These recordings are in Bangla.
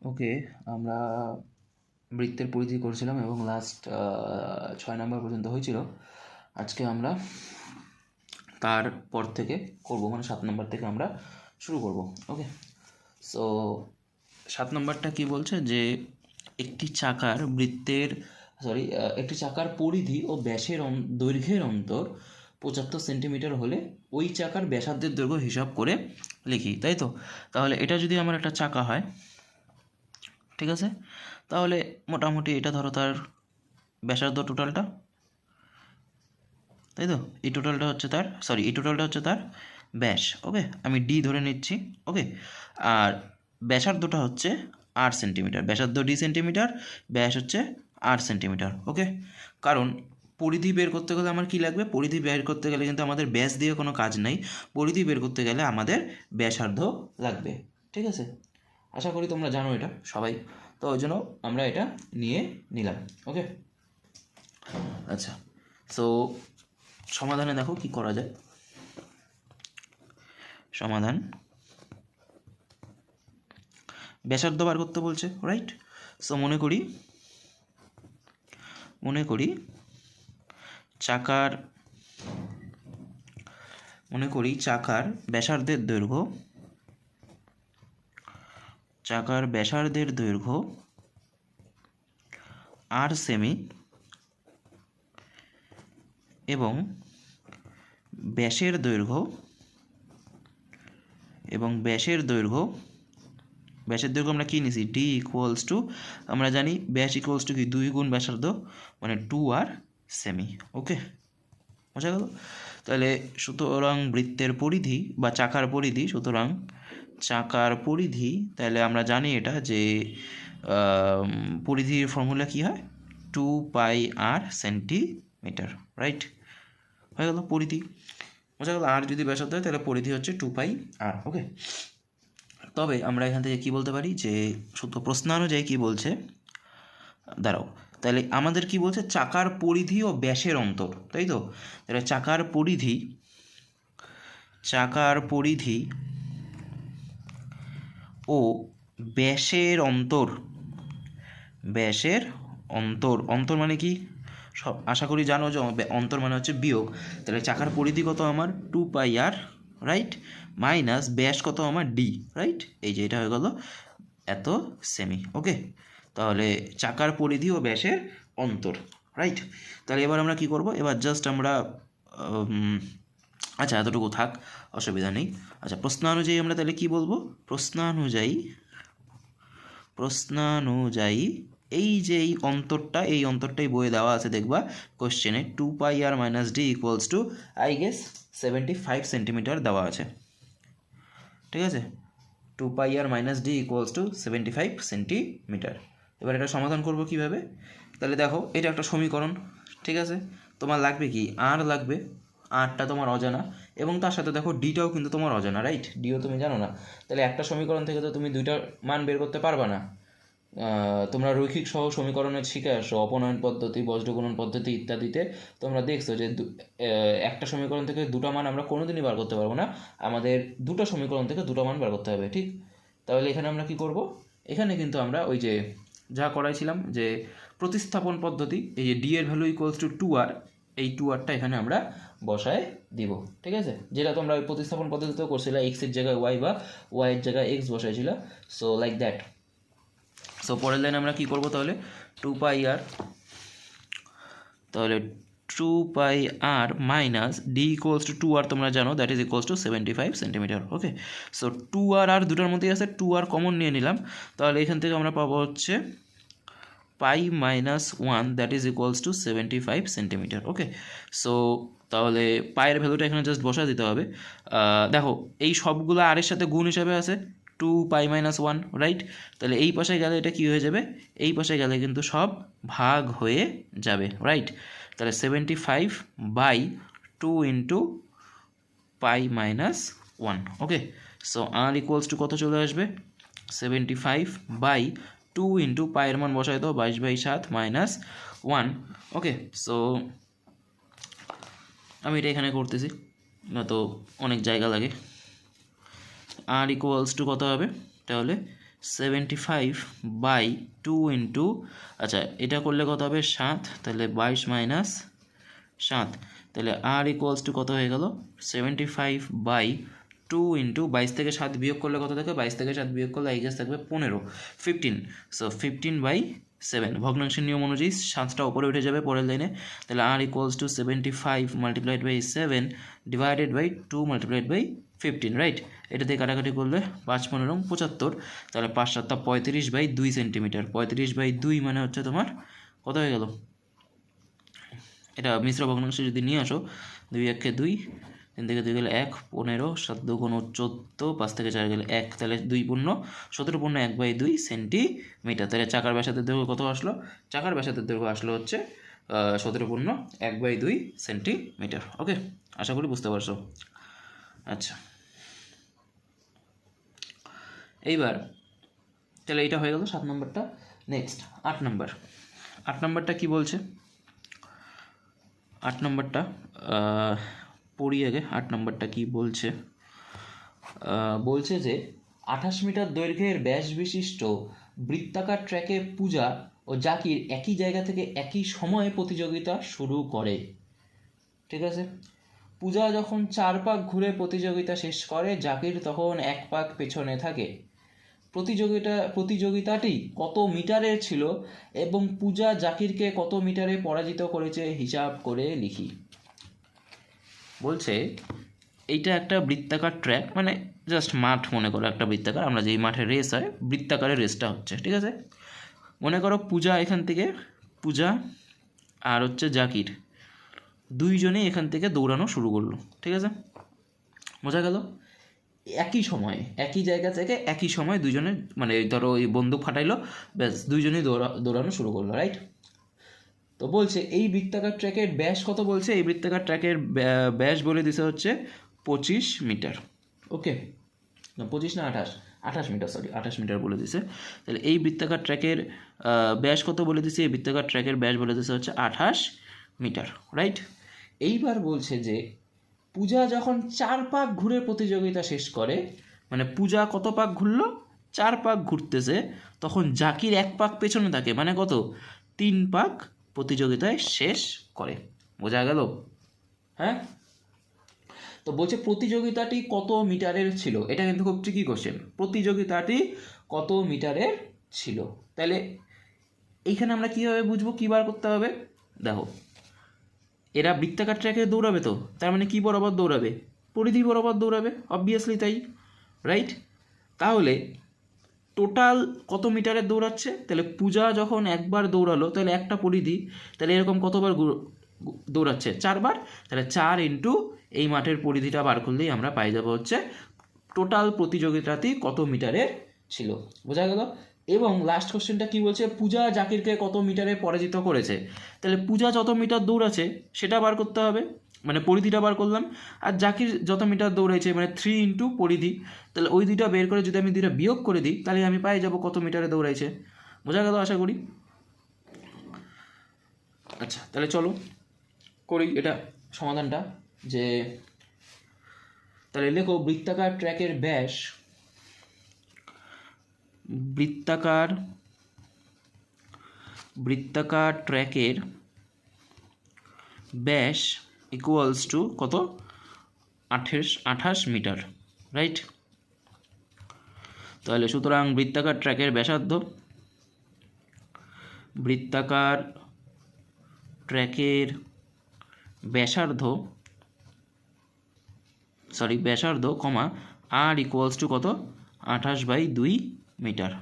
ওকে, আমরা বৃত্তের পরিধি করছিলাম এবং লাস্ট 6 নম্বর পর্যন্ত হয়েছিল। আজকে আমরা তারপর থেকে করব, মানে 7 নম্বর থেকে আমরা শুরু করব। ওকে, সো 7 নম্বরটা কি বলছে যে একটি চাকার বৃত্তের একটি চাকার পরিধি ও ব্যাসের দৈর্ঘ্যের অন্তর 75 সেন্টিমিটার হলে ওই চাকার ব্যাসার্ধের দৈর্ঘ্য হিসাব করে লিখি, তাই তো? তাহলে এটা যদি আমার একটা চাকা হয়, ঠিক আছে, তাহলে মোটামুটি এটা ধরো তার ব্যাসার্ধ টোটালটা, তাই তো? এই টোটালটা হচ্ছে তার ব্যাস। ওকে, আমি ডি ধরে নিচ্ছি। ওকে, আর ব্যাসার্ধটা হচ্ছে 8 সেন্টিমিটার, ব্যাসার্ধ ডি সেন্টিমিটার, ব্যাস হচ্ছে 8 সেন্টিমিটার। ওকে, কারণ পরিধি বের করতে গেলে আমার কি লাগবে? পরিধি বের করতে গেলে কিন্তু আমাদের ব্যাস দিয়ে কোনো কাজ নেই, পরিধি বের করতে গেলে আমাদের ব্যাসার্ধ লাগবে। ঠিক আছে, আশা করি তোমরা জানো এটা সবাই, তো ওই জন্য আমরা এটা নিয়ে নিলাম। ওকে, আচ্ছা, সো সমাধানে দেখো কি করা যায়। সমাধান, ব্যাসার্ধ বার করতে বলছে, রাইট? সো মনে করি চাকার ব্যাসার্ধের দৈর্ঘ্য 8 সেমি এবং ব্যাসের দৈর্ঘ্য আমরা কী নিছি? ডি ইকুয়ালস টু, আমরা জানি ব্যাস ইকুয়ালস টু কি? 2 গুণ ব্যাসার্ধ, মানে 2r সেমি। ওকে, বোঝা গেল? তাহলে সুতরাং বৃত্তের পরিধি বা চাকার পরিধি, তাহলে আমরা জানি এটা যে পরিধির ফর্মুলা কি হয়? 2πr centimetre, right? হয়ে গেল পরিধি, বোঝা গেল? আর যদি ব্যাসার্ধ হয় তাহলে পরিধি হচ্ছে 2πr। ওকে, তবে আমরা এখান থেকে কী বলতে পারি যে শুধু প্রশ্নানুযায়ী কী বলছে, দাঁড়াও, তাহলে আমাদের কি বলছে? চাকার পরিধি ও ব্যাসের অন্তর, তাই তো? তাহলে চাকার পরিধি ও ব্যাসের অন্তর মানে কি? সব আশা করি জানো যে অন্তর মানে হচ্ছে বিয়োগ। তাহলে চাকার পরিধি কত আমার? 2πr, রাইট, মাইনাস ব্যাস কত আমার? D, right? এই যে এটা হয়ে গেল এত সেমি। ওকে, তাহলে চাকার পরিধি ও ব্যাসের অন্তর, রাইট? তাহলে এবার আমরা কি করব? এবার জাস্ট আমরা আচ্ছা, এতটুকু থাক, অসুবিধা নেই। আচ্ছা, প্রশ্নানুযায়ী আমরা তাহলে কি বলবো? প্রশ্নানুযায়ী এই যে এই অন্তরটাই বইয়ে দেওয়া আছে, দেখবা কোশ্চেনে 2πr minus D equals to I guess 75 centimetre দেওয়া আছে। ঠিক আছে, 2πr minus D equals to 75 centimetre. এবার এটা সমাধান করব কিভাবে? তাহলে দেখো, এটা একটা সমীকরণ, ঠিক আছে? তোমার লাগবে কি? আর লাগবে, আরটা তোমার অজানা, এবং তার সাথে দেখো ডিটাও কিন্তু তোমার অজানা, রাইট? ডিও তুমি জানো না। তাহলে একটা সমীকরণ থেকে তো তুমি দুইটার মান বের করতে পারবা না। তোমরা রৈখিক সহ সমীকরণে শিখে আসো, অপনয়ন পদ্ধতি, বজ্রগুণন পদ্ধতি ইত্যাদিতে তোমরা দেখছো যে একটা সমীকরণ থেকে দুটো মান আমরা কোনোদিনই বার করতে পারবো না, আমাদের দুটো সমীকরণ থেকে দুটো মান বার করতে হবে, ঠিক? তাহলে এখানে আমরা কি করব? এখানে কিন্তু আমরা ওই যে যা করাইছিলাম যে প্রতিস্থাপন পদ্ধতি, এই যে ডি এর ভ্যালু ইকুয়ালস টু 2r, এই 2rটা এখানে আমরা বসায় দিব, ঠিক আছে? যেটা তোমরা ওই প্রতিস্থাপন পদ্ধতিতেও করছিলে, এক্সের জায়গায় ওয়াই বা ওয়াইয়ের জায়গায় এক্স বসাইছিল, সো লাইক দ্যাট। সো পরের লাইন আমরা কি করব? তাহলে 2πr, তাহলে 2πr minus D equals to 2r, তোমরা জানো that is equals to 75 centimetre. Okay, so 2r আর দুটার মধ্যেই আছে, 2r কমন নিয়ে নিলাম, তাহলে এখান থেকে আমরা পাবো হচ্ছে pi minus 1, that is equals to 75 centimetre. Okay, so তাহলে পায়ের ভ্যালুটা এখানে জাস্ট বসা দিতে হবে। দেখো, এই সবগুলো আর এর সাথে গুণ হিসাবে আছে, 2π-1, রাইট? তাহলে এই পাশে গেলে এটা কী হয়ে যাবে? এই পাশে গেলে কিন্তু সব ভাগ হয়ে যাবে, রাইট? তাহলে 75/2 into π-1। Okay, so R equals to কত চলে আসবে? 75/2 ইন্টু পায়ের মান বসাই দাও, 22/7 -1। ওকে, সো আমি এটা এখানে করতেছি না, তো অনেক জায়গা লাগে। আর ইকুয়ালস টু কত হবে? তাহলে 75/2 ইন্টু, আচ্ছা এটা করলে কত হবে 7, তাহলে 22 মাইনাস 7, তাহলে আর ইকুয়ালস টু কত হয়ে গেল 75/2 ইন্টু 22 থেকে 7 বিয়োগ করলে কত থাকে, 22 থেকে 7 বিয়োগ করলে আই গেস থাকবে 15, সো 15/7 ভগ্নাংশের নিয়ম অনুযায়ী 7টা উপরে উঠে যাবে পরের লাইনে, তাহলে R equals to 75 multiplied by 7 divided by 2 multiplied by 15, right. এটা দিয়ে কাটাকাটি করলে 5×15 = 75, তাহলে 5×7 35/2 সেন্টিমিটার, 35/2 মানে হচ্ছে তোমার কত হয়ে গেল, এটা মিশ্র ভগ্নাংশে যদি নিয়ে আসো 2 1 2, 3 থেকে 2 গেলে 1, 15, 7 2 14, 5 থেকে 4 গেলে 1, তাহলে 2 পূর্ণ 17 পূর্ণ 1/2 সেন্টিমিটার। তাহলে চাকার ব্যাসার্ধের দৈর্ঘ্য কত আসলো, চাকার ব্যাসার্ধের দৈর্ঘ্য আসলো হচ্ছে 17 পূর্ণ 1/2 সেন্টিমিটার। ওকে, আশা করি বুঝতে পারছো। আচ্ছা, এইবার তাহলে এইটা হয়ে গেল 7 নম্বরটা। নেক্সট 8 নম্বরটা কি বলছে, 8 নম্বরটা পড়ি আগে। 8 নম্বরটা কি বলছে, বলছে যে 28 মিটার দৈর্ঘ্যের ব্যাস বিশিষ্ট বৃত্তাকার ট্র্যাকে পূজা ও জাকির একই জায়গা থেকে একই সময়ে প্রতিযোগিতা শুরু করে। ঠিক আছে, পূজা যখন 4 পাক ঘুরে প্রতিযোগিতা শেষ করে, জাকির তখন 1 পাক পেছনে থাকে। প্রতিযোগিতাটি কত মিটারের ছিল এবং পূজা জাকিরকে কত মিটারে পরাজিত করেছে হিসাব করে লিখি। বলছে এইটা একটা বৃত্তাকার ট্র্যাক, মানে জাস্ট মাঠ মনে করো একটা বৃত্তাকার, আমরা যেই মাঠে রেস হয় বৃত্তাকারের রেসটা হচ্ছে। ঠিক আছে, মনে করো পূজা এখান থেকে, পূজা আর হচ্ছে জাকির দুইজনেই এখান থেকে দৌড়ানো শুরু করলো। ঠিক আছে, বোঝা গেল, একই সময়ে একই জায়গা থেকে একই সময় দুজনে, মানে ধরো ওই বন্দুক ফাটাইলো, ব্যাস দুইজনেই দৌড়ানো শুরু করলো, রাইট। তো বলছে এই বৃত্তাকার ট্র্যাকের ব্যাস কত, বলছে এই বৃত্তাকার ট্র্যাকের ব্যাস বলে দিছে হচ্ছে 25 মিটার। ওকে, 25 না 28 মিটার, সরি 28 মিটার বলে দিছে। তাহলে এই বৃত্তাকার ট্র্যাকের ব্যাস কত বলে দিছে, এই বৃত্তাকার ট্র্যাকের ব্যাস বলে দিছে হচ্ছে 28 মিটার, রাইট। এইবার বলছে যে পূজা যখন 4 পাক ঘুরে প্রতিযোগিতা শেষ করে, মানে পূজা কত পাক ঘুরলো, 4 পাক ঘুরতেছে, তখন জাকির 1 পাক পেছনে থাকে, মানে কত 3 পাক প্রতিযোগিতায় শেষ করে। বোঝা গেল? হ্যাঁ, তো বলছে প্রতিযোগিতাটি কত মিটারের ছিল, এটা কিন্তু খুব ট্রিকি কোশ্চেন। প্রতিযোগিতাটি কত মিটারের ছিল, তাহলে এইখানে আমরা কীভাবে বুঝবো, কী বার করতে হবে? দেখো, এরা বৃত্তাকার ট্র্যাকে দৌড়াবে, তো তার মানে কি বরাবর দৌড়াবে, পরিধি বরাবর দৌড়াবে, অবভিয়াসলি তাই, রাইট। তাহলে টোটাল কত মিটারের দৌড়াচ্ছে, তাহলে পূজা যখন একবার দৌড়ালো তাহলে একটা পরিধি, তাহলে এরকম কতবার দৌড়াচ্ছে, 4 বার, তাহলে 4 ইন্টু এই মাঠের পরিধিটা বার করলেই আমরা পাই যাবো হচ্ছে টোটাল প্রতিযোগিতাটি কত মিটারের ছিল। বোঝা গেল? এবং লাস্ট কোশ্চেনটা কি বলছে, পূজা জাকিরকে কত মিটারে পরাজিত করেছে, তাহলে পূজা যত মিটার দৌড়াচ্ছে সেটা বার করতে হবে, মানে পরিধিটা বার করলাম, আর জাকির যত মিটার দৌড়াইছে মানে 3 ইন্টু পরিধি, তাহলে ওই দুইটা বের করে যদি আমি দুইটা বিয়োগ করে দিই তাহলে আমি পাই যাব কত মিটারে দৌড়াইছে। বোঝা গেল আশা করি? আচ্ছা, তাহলে চলো করি এটা সমাধানটা। যে তাহলে লেখো বৃত্তাকার ট্র্যাকের ব্যাস, বৃত্তাকার ট্র্যাকের ব্যাস ইকুয়ালস টু কত, 28 মিটার, রাইট। তাহলে সুতরাং বৃত্তাকার ট্র্যাকের ব্যাসার্ধ, বৃত্তাকার ট্র্যাকের ব্যাসার্ধ কমা আর ইকুয়ালস টু কত, 28/2 metre.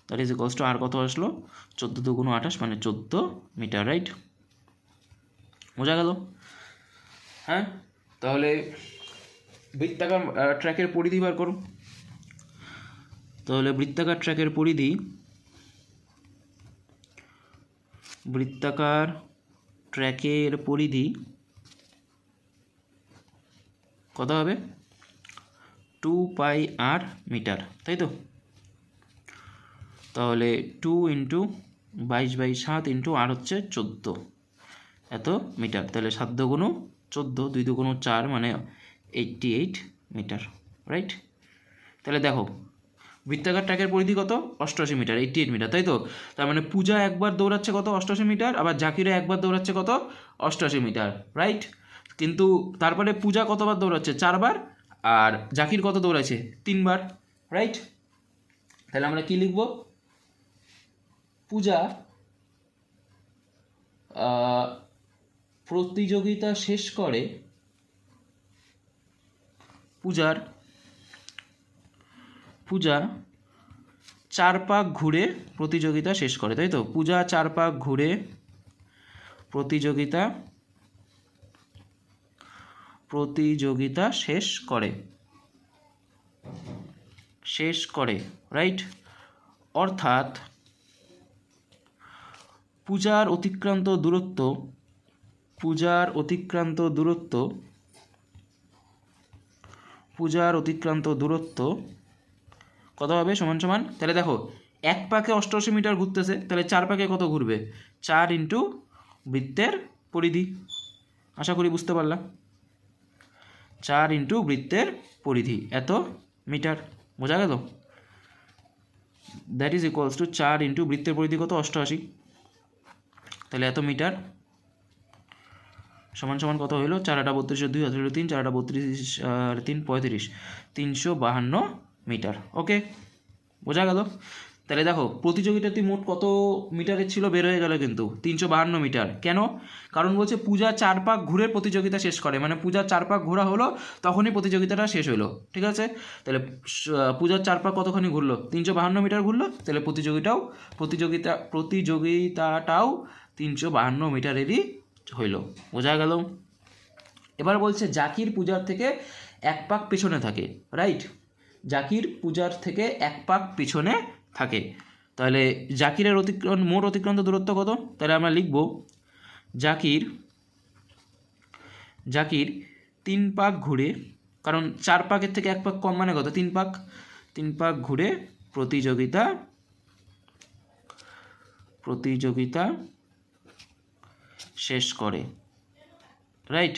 That is equals to R কত আসলো, 14 × 28 মানে 14 মিটার, রাইট। বোঝা গেল? হ্যাঁ, তাহলে বৃত্তাকার ট্র্যাকের পরিধি বার করো। তাহলে বৃত্তাকার ট্র্যাকের পরিধি কত হবে, 2πr মিটার, তাই তো? তাহলে 2 ইন্টু 22/7 ইন্টু আর হচ্ছে 14 এত মিটার, তাহলে 7 × 14, 2 × 4 মানে 88 মিটার, রাইট। তাহলে দেখো বৃত্তাকার ট্র্যাকের পরিধি কত? 88 মিটার, 88 মিটার, তাই তো? তার মানে পূজা একবার দৌড়াচ্ছে কত? 88 মিটার, আবার জাকিরও একবার দৌড়াচ্ছে কত? 88 মিটার, রাইট? কিন্তু তারপরে পূজা কতবার দৌড়াচ্ছে? 4 বার, আর জাকির কত দৌড়াচ্ছে? 3 বার, রাইট? তাহলে আমরা কি লিখব? পূজা প্রতিযোগিতা শেষ করে, পূজা 4 পাক ঘুরে প্রতিযোগিতা শেষ করে, তাই তো? পূজা 4 পাক ঘুরে প্রতিযোগিতা শেষ করে, রাইট? অর্থাৎ পূজার অতিক্রান্ত দূরত্ব কত হবে? সমান সমান, তাহলে দেখো 1 পাকে 88 মিটার ঘুরতেছে, তাহলে 4 পাকে কত ঘুরবে? 4 ইন্টু বৃত্তের পরিধি। আশা করি বুঝতে পারলাম। 4 ইন্টু বৃত্তের পরিধি এত মিটার, বোঝা গেল? That is equals two 4 into বৃত্তের পরিধি কত? 88, তাহলে এত মিটার সমান সমান কত হইল? 4 8 32 2 18 3, 4 8 32 আর 3 35, 352 মিটার। ওকে, বোঝা গেল? তাহলে দেখো প্রতিযোগিতাটি মোট কত মিটারের ছিল বের হয়ে গেল কিন্তু 352 মিটার। কেন? কারণ বলছে পূজা 4 পাক ঘুরে প্রতিযোগিতা শেষ করে, মানে পূজা 4 পাক ঘোরা হলো তখনই প্রতিযোগিতাটা শেষ হলো, ঠিক আছে? তাহলে পূজার 4 পাক কতখানি ঘুরলো? 352 মিটার ঘুরলো, তাহলে প্রতিযোগিতাটাও 352 মিটারেরই হইল, বোঝা গেল? এবার বলছে জাকির পূজার থেকে 1 পাক পেছনে থাকে, রাইট? জাকির পূজার থেকে 1 পাক পিছনে থাকে, তাহলে জাকিরের মোট অতিক্রান্ত দূরত্ব কত? তাহলে আমরা লিখব জাকির 3 পাক ঘুরে, কারণ 4 পাকের থেকে 1 পাক কম মানে কত? 3 পাক, 3 পাক ঘুরে প্রতিযোগিতা শেষ করে, রাইট?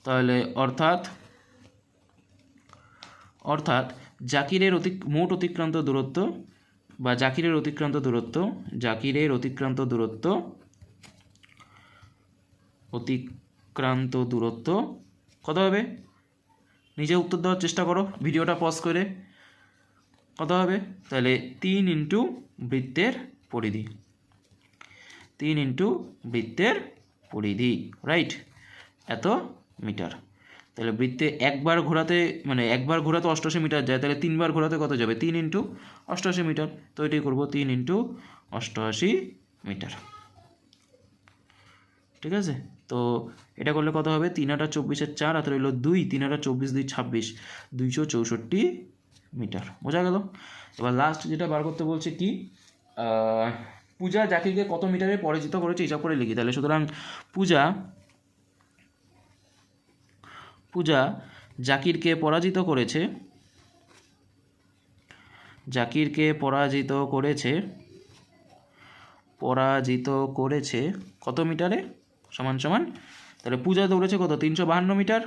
তাহলে অর্থাৎ জাকিরের মোট অতিক্রান্ত দূরত্ব বা জাকিরের অতিক্রান্ত দূরত্ব কত হবে? নিজে উত্তর দেওয়ার চেষ্টা করো ভিডিওটা পজ করে। কত হবে? তাহলে 3 ইন্টু বৃত্তের পরিধি, রাইট? এত মিটার। তাহলে বৃত্তে একবার ঘোরাতে 88 মিটার যায়, তাহলে 3 বার ঘোরাতে কত যাবে? 3 ইন্টু 88 মিটার, তো এটাই করবো 3 ইন্টু 88 মিটার, ঠিক আছে? তো এটা করলে কত হবে? 3 8 24 4 আর রইল 2, 3 8 24 2 26, 264 মিটার, বোঝা গেল? এবার লাস্ট যেটা বার করতে বলছে কি, পূজা জাকিরকে কত মিটারে পরাজিত করেছে হিসাব করে লিখি। তাহলে সুতরাং পূজা জাকিরকে পরাজিত করেছে কত মিটারে? সমান সমান, তাহলে পূজা দৌড়েছে কত? 352 মিটার,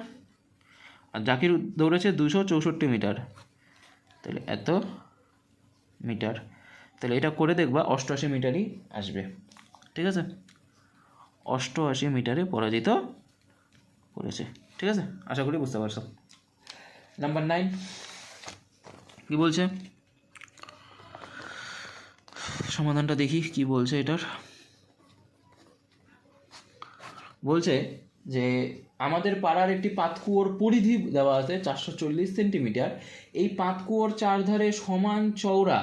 আর জাকির দৌড়েছে 264 মিটার, তাহলে এত মিটার। তাহলে এটা করে দেখবা 88 মিটারই আসবে, ঠিক আছে? 88 মিটারে পরাজিত করেছে, ঠিক আছে? আশা করি বুঝতে পারছো। নাম্বার 9 কি বলছে? সমাধানটা দেখি কি বলছে এটার। বলছে যে আমাদের পাড়ার একটি পাতকুয়োর পরিধি দেওয়া আছে 440 সেন্টিমিটার। এই পাতকুয়োর 4 ধারে সমান চওড়া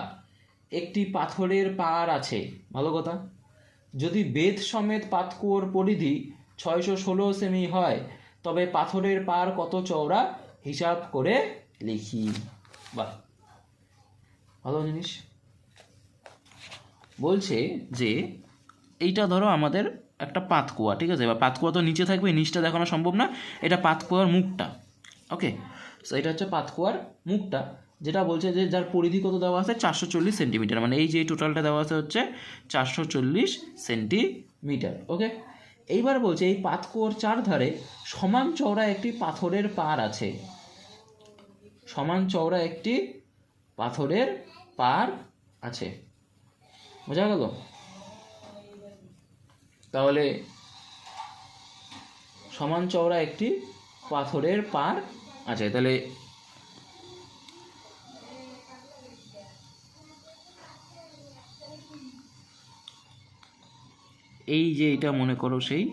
একটি পাথরের পাড় আছে। ভালো কথা। যদি বেদ সমেত পাতকুয়োর পরিধি 616 সেমি হয়, তবে পাথরের পাড় কত চওড়া হিসাব করে লিখি। বাহ, ভালো জিনিস। বলছে যে এইটা ধরো আমাদের একটা পাতকুয়া, ঠিক আছে? বা পাতকুয়া তো নিচে থাকবে, নিচটা দেখানো সম্ভব না, এটা পাতকুয়ার মুখটা। ওকে, সো এটা হচ্ছে পাতকুয়ার মুখটা, যেটা বলছে যে যার পরিধি কত দেওয়া আছে 440 সেন্টিমিটার, মানে এই যে টোটালটা দেওয়া আছে হচ্ছে 440 সেন্টিমিটার। ওকে, এইবার বলছে এই পাতকুয়োর 4 ধারে সমান চওড়া একটি পাথরের পাড় আছে। সমান চওড়া একটি পাথরের পার আছে। বোঝা গেল? তাহলে সমান চওড়া একটি পাথরের পার আছে। তাহলে এই যে এটা মনে করো সেই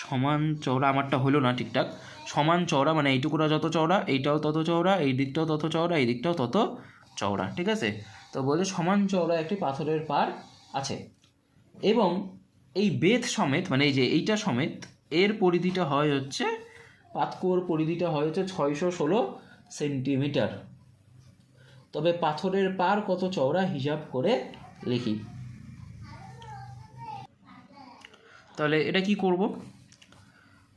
সমান চওড়া, আমারটা হলো না ঠিকঠাক, সমান চওড়া মানে এইটুকুটা যত চওড়া এইটাও তত চওড়া, এই দিকটাও তত চওড়া, এই দিকটাও তত চওড়া, ঠিক আছে? তো বলছে সমান চওড়া একটি পাথরের পার আছে এবং এই বেধ সমেত মানে এই যে এইটা সমেত এর পরিধিটা হয় হচ্ছে পাতকুয়োর পরিধিটা হয় হচ্ছে 616 সেন্টিমিটার। তবে পাথরের পার কত চওড়া হিসাব করে লিখি। তাহলে এটা কি করব,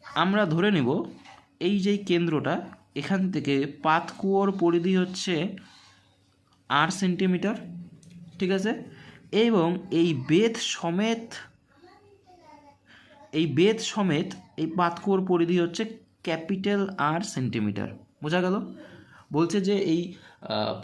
আমরা ধরে নেব এই যে কেন্দ্রটা এখান থেকে পাতকুয়োর পরিধি হচ্ছে 8 সেন্টিমিটার, ঠিক আছে? এবং এই বেধ সমেত এই পাতকুয়োর পরিধি হচ্ছে ক্যাপিটাল R সেন্টিমিটার। বোঝা গেল? বলছে যে এই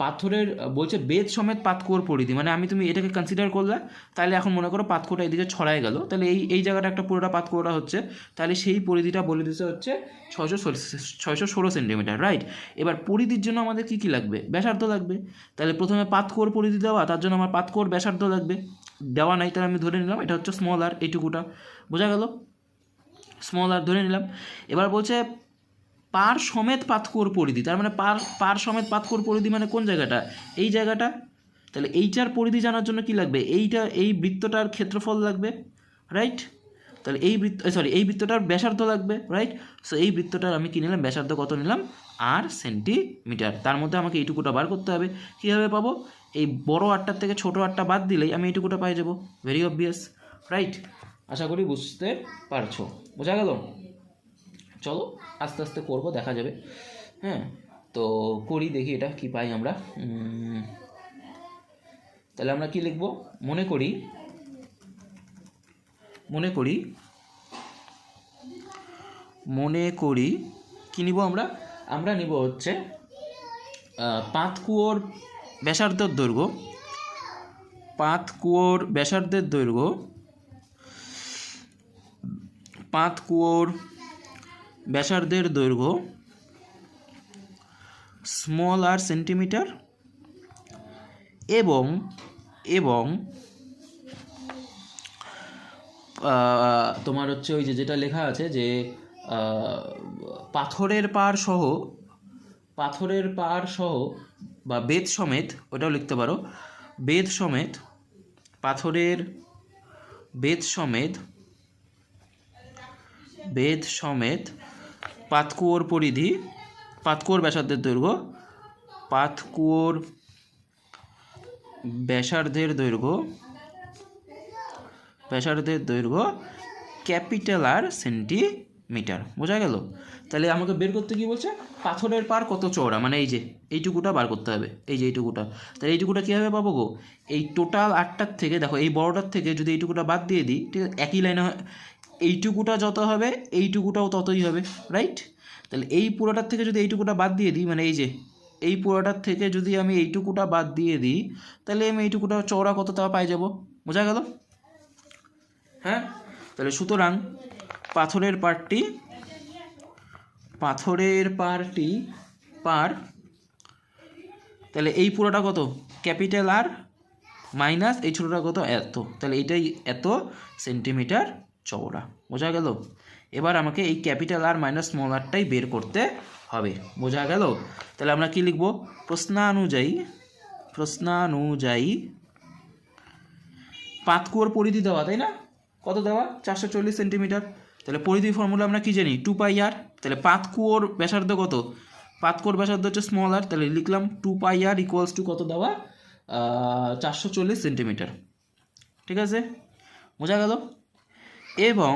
পাথরের বলছে বেধ সমেত পাতকুয়োর পরিধি, মানে তুমি এটাকে কনসিডার করলে, তাহলে এখন মনে করো পাতকুয়োটা এদিকে ছড়ায় গেল, তাহলে এই জায়গাটা একটা পুরোটা পাতকুয়োটা হচ্ছে, তাহলে সেই পরিধিটা বলে দিতে হচ্ছে 616 সেন্টিমিটার, রাইট? এবার পরিধির জন্য আমাদের কী কী লাগবে? ব্যাসার্ধ লাগবে। তাহলে প্রথমে পাতকুয়োর পরিধি দেওয়া, তার জন্য আমার পাতকুয়োর ব্যাসার্ধ লাগবে, দেওয়া নাই, তাহলে আমি ধরে নিলাম এটা হচ্ছে স্মল আর, এইটুকুটা। বোঝা গেল? স্মল আর ধরে নিলাম। এবার বলছে পার সমেত পাতকুয়োর পরিধি, তার মানে পার সমেত পাতকুয়োর পরিধি মানে কোন জায়গাটা? এই জায়গাটা। তাহলে এইটার পরিধি জানার জন্য কি লাগবে? এই বৃত্তটার ক্ষেত্রফল লাগবে, রাইট? তাহলে এই বৃত্তটার ব্যাসার্ধ লাগবে, রাইট? সো এই বৃত্তটার আমি কি নিলাম? ব্যাসার্ধ কত নিলাম? 8 সেন্টিমিটার। তার মধ্যে আমাকে এইটুকুটা বার করতে হবে। কীভাবে পাবো? এই বড় আটটার থেকে ছোটো আটটা বাদ দিলেই আমি এইটুকুটা পাই যাবো। Very obvious, right? আশা করি বুঝতে পারছো। বোঝা গেল? চলো আস্তে আস্তে করবো, দেখা যাবে। হ্যাঁ, তো করি, দেখি এটা কি পাই আমরা। তাহলে আমরা কি লিখব? মনে করি কি নিব আমরা? আমরা নিব হচ্ছে পাতকুয়োর ব্যাসার্ধের দৈর্ঘ্য, পাতকুয়োর ব্যাসার্ধের দৈর্ঘ্য স্মল আর সেন্টিমিটার এবং তোমার হচ্ছে ওই যেটা লেখা আছে যে পাথরের পার সহ বা বেধ সমেত, ওটাও লিখতে পারো, বেধ সমেত পাতকুয়োর পরিধি, পাতকুয়োর ব্যাসার্ধের দৈর্ঘ্য, ব্যাসার্ধের দৈর্ঘ্য ক্যাপিটাল আর সেন্টিমিটার। বোঝা গেল? তাহলে আমাকে বের করতে কি বলছে? পাথরের পার কত চওড়া, মানে এই যে এইটুকুটা বার করতে হবে, এই যে এইটুকুটা। তাহলে এইটুকুটা কীভাবে পাবো গো? এই টোটাল 8টার থেকে দেখো এই বড়টার থেকে যদি এইটুকুটা বাদ দিয়ে দিই, ঠিক আছে, একই লাইনে এইটুকুটা যত হবে এইটুকুটাও ততই হবে, রাইট? তাহলে এই পুরোটার থেকে যদি এইটুকুটা বাদ দিয়ে দিই, মানে এই যে এই পুরোটার থেকে যদি আমি এইটুকুটা বাদ দিয়ে দিই, তাহলে আমি এইটুকুটা চওড়া কত তা পাই যাব। বোঝা গেল? হ্যাঁ, তাহলে সুতরাং পাথরের পার তাহলে এই পুরোটা কত? ক্যাপিটাল আর মাইনাস এই ছোটোটা কত? এত। তাহলে এইটাই এত সেন্টিমিটার চওড়া। বোঝা গেল? এবার আমাকে এই ক্যাপিটাল আর মাইনাস স্মল আরটাই বের করতে হবে। বোঝা গেল? তাহলে আমরা কি লিখব? প্রশ্নানুযায়ী পাতকুয়োর পরিধি দেওয়া, তাই না? কত দেওয়া? 440 সেন্টিমিটার। তাহলে পরিধি ফর্মুলা আমরা কি জানি? 2πr। তাহলে পাতকুয়োর ব্যাসার্ধ কত? পাতকুয়োর ব্যাসার্ধ হচ্ছে স্মল আর, তাহলে লিখলাম 2πr ইকুয়ালস টু কত দেওয়া? 440 সেন্টিমিটার। ঠিক আছে? বোঝা গেল? এবং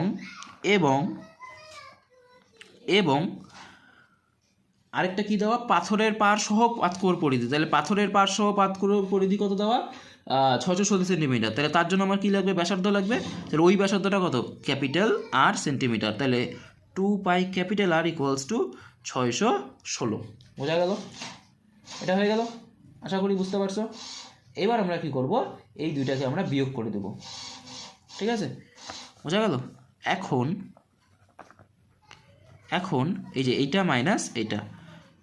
আরেকটা কি দেওয়া? পাথরের পার সহ পাতকুয়োর পরিধি। তাহলে পাথরের পার সহ পাতকুয়োর পরিধি কত দেওয়া? 640 সেন্টিমিটার। তাহলে তার জন্য আমার কী লাগবে? ব্যাসার্ধ লাগবে। তাহলে ওই ব্যাসার্ধটা কত? Capital R centimetre. তাহলে 2π ক্যাপিটাল আর ইকুয়ালস টু 616। বোঝা গেল? এটা হয়ে গেল। আশা করি বুঝতে পারছো। এবার আমরা কি করব, এই দুইটাকে আমরা বিয়োগ করে দেব, ঠিক আছে, বোঝা গেল। এখন এখন এই যে এইটা মাইনাস এইটা,